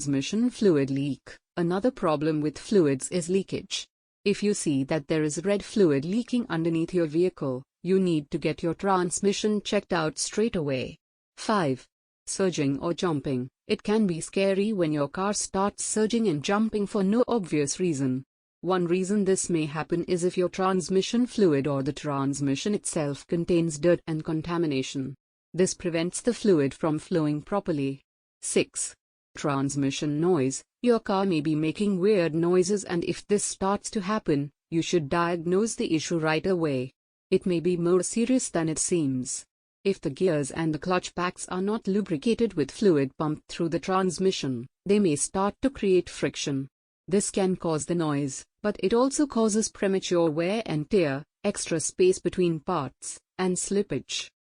Transmission fluid leak. Another problem with fluids is leakage. If you see that there is red fluid leaking underneath your vehicle, you need to get your transmission checked out straight away. 5. Surging or jumping. It can be scary when your car starts surging and jumping for no obvious reason. One reason this may happen is if your transmission fluid or the transmission itself contains dirt and contamination. This prevents the fluid from flowing properly. 6. Transmission noise. Your car may be making weird noises, and if this starts to happen, you should diagnose the issue right away. It may be more serious than it seems. If the gears and the clutch packs are not lubricated with fluid pumped through the transmission, they may start to create friction. This can cause the noise, but it also causes premature wear and tear, extra space between parts, and slippage.